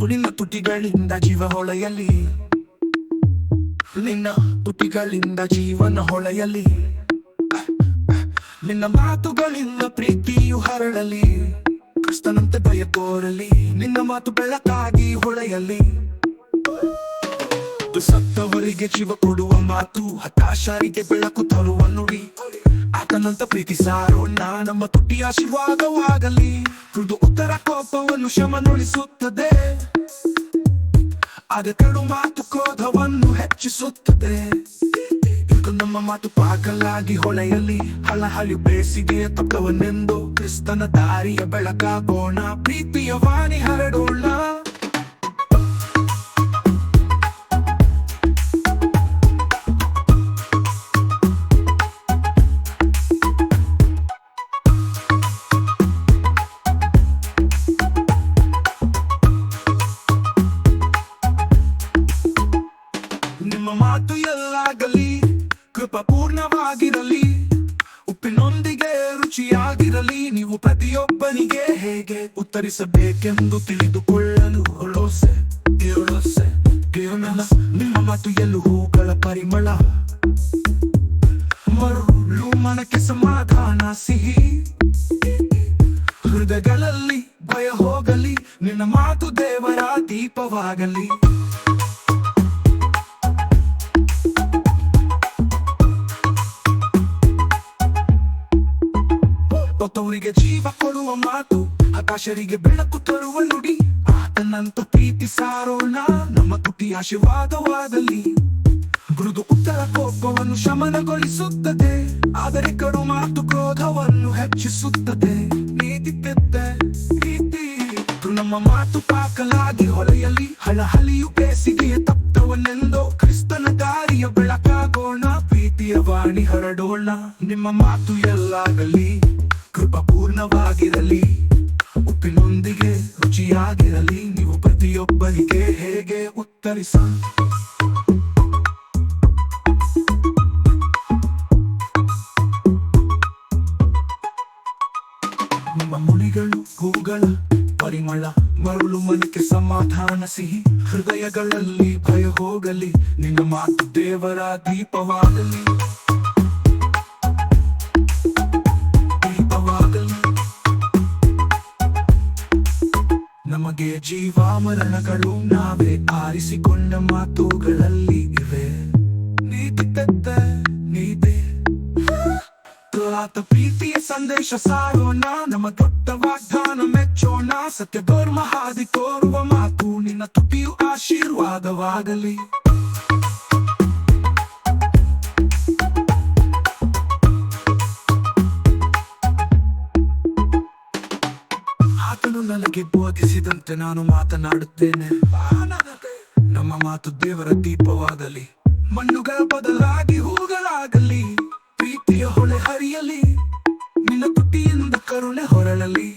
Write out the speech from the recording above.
ನಿನ್ನ ತುಟಿಗಳಿಂದ ಜೀವ ಹೊಳೆಯಲಿ, ನಿನ್ನ ತುಟಿಗಳಿಂದ ಜೀವನ ಹೊಳೆಯಲಿ, ನಿನ್ನ ಮಾತುಗಳಿಂದ ಪ್ರೀತಿಯು ಹರಳಲಿ, ಕ್ರಿಸ್ತನಂತೆ ಭಯ ತೋರಲಿ, ನಿನ್ನ ಮಾತು ಬೆಳಕಾಗಿ ಹೊಳೆಯಲಿ. ಸತ್ತವರಿಗೆ ಜೀವ ಕೊಡುವ ಮಾತು, ಹತಾಶರಿಗೆ ಬೆಳಕು ತರುವ ನುಡಿ, ಆತನಂತ ಪ್ರೀತಿ ಸಾರೋಣ, ನಮ್ಮ ತುಟಿ ಆಶೀರ್ವಾದವಾಗಲಿ. ಮೃದು ಉತ್ತರ ಕೋಪವನ್ನು ಶಮನೊಳಿಸುತ್ತದೆ, ಆಗ ಕಡು ಮಾತು ಕ್ರೋಧವನ್ನು ಹೆಚ್ಚಿಸುತ್ತದೆ. ಇದು ನಮ್ಮ ಮಾತು ಪಾಕಲಾಗಿ ಹೊಳೆಯಲಿ, ಹಳಹಳಿ ಬೇಸಿಗೆಯ ತಪ್ಪವನ್ನೆಂದು ಕ್ರಿಸ್ತನ ದಾರಿಯ ಬೆಳಕಾಗೋಣ, ಪ್ರೀತಿಯ ವಾಣಿ ಹರಡೋಣ. ನಿಮ್ಮ ಮಾತು ಎಲ್ಲಾಗಲಿ ಕೃಪಾಪೂರ್ಣವಾಗಿರಲಿ, ಉಪ್ಪಿನೊಂದಿಗೆ ರುಚಿಯಾಗಿರಲಿ, ನೀವು ಪ್ರತಿಯೊಬ್ಬನಿಗೆ ಹೇಗೆ ಉತ್ತರಿಸಬೇಕೆಂದು ತಿಳಿದುಕೊಳ್ಳಲು ಒಳೋಸೆ ನಿಮ್ಮ ಮಾತು ಎಲ್ಲೂ ಹೂಗಳ ಪರಿಮಳ, ಮರುಳು ಮನಕ್ಕೆ ಸಮಾಧಾನ ಸಿಹಿ, ಹೃದಯಗಳಲ್ಲಿ ಭಯ ಹೋಗಲಿ, ನಿನ್ನ ಮಾತು ದೇವರ ದೀಪವಾಗಲಿ. ತೊತ್ತವರಿಗೆ ಜೀವ ಕೊಡುವ ಮಾತು, ಆಕಾಶರಿಗೆ ಬೆಳಕು ತರುವ ನುಡಿ, ಆತನಂತ ಪ್ರೀತಿ ಸಾರೋಣ, ನಮ್ಮ ತುಟಿ ಆಶೀರ್ವಾದವಾಗಲಿ. ಮೃದು ಉತ್ತರ ಕೋಪವನ್ನು ಶಮನಗೊಳಿಸುತ್ತದೆ, ಆದರೆ ಕಡು ಮಾತು ಕ್ರೋಧವನ್ನು ಹೆಚ್ಚಿಸುತ್ತದೆ. ನೀತಿ ನಮ್ಮ ಮಾತು ಪಾಕಲಾಗಿ ಹೊಳೆಯಲಿ, ಹಳಹಳಿಯು ಬೇಸಿಗೆಯ ತಪ್ತವನ್ನೆಂದು ಕ್ರಿಸ್ತನ ದಾರಿಯ ಬೆಳಕಾಗೋಣ, ಪ್ರೀತಿಯ ವಾಣಿ ಹರಡೋಣ. ನಿಮ್ಮ ಮಾತು ಎಲ್ಲಾಗಲಿ ಕೃಪಾಪೂರ್ಣವಾಗಿರಲಿ, ಉಪ್ಪಿನೊಂದಿಗೆ ರುಚಿಯಾಗಿರಲಿ, ನೀವು ಪ್ರತಿಯೊಬ್ಬರಿಗೆ ಹೇಗೆ ಉತ್ತರಿಸ. ನಿಮ್ಮ ಮುಡಿಗಳು ಹೂಗಳ ಪರಿಮಳ, ಮರುಳು ಮನಕ್ಕೆ ಸಮಾಧಾನ ಸಿಹಿ, ಹೃದಯಗಳಲ್ಲಿ ಭಯ ಹೋಗಲಿ, ನಿನ್ನ ಮಾತು ದೇವರ ದೀಪವಾಗಲಿ. ನಮಗೆ ಜೀವ ಮರಣಗಳು ನಾವೇ ಆರಿಸಿಕೊಂಡ ಮಾತುಗಳಲ್ಲಿ ಇವೆ, ನೀತಿ ಆತ ಪ್ರೀತಿಯ ಸಂದೇಶ ಸಾರೋಣ, ನಮ್ಮ ದೊಡ್ಡ ವಾಗ್ದಾನ ಮೆಚ್ಚೋಣ, ಸತ್ಯ ಧರ್ಮ ಹಾದಿ ತೋರುವ ಮಾತು, ನಿನ್ನ ತುಟಿಯು ಆಶೀರ್ವಾದವಾಗಲಿ. ಆತನು ನನಗೆ ಬೋಧಿಸಿದಂತೆ ನಾನು ಮಾತನಾಡುತ್ತೇನೆ, ನಮ್ಮ ಮಾತು ದೇವರ ದೀಪವಾಗಲಿ, ಮಣ್ಣುಗಳ ಬದಲಾಗಿ ಹೂಗಳಾಗಲಿ, ಪ್ರೀತಿಯ ಹೊಳೆ ಹರಿಯಲಿ, ನಿನ್ನ ತುಟಿಯಿಂದ ಕರುಣೆ ಹೊರಳಲಿ.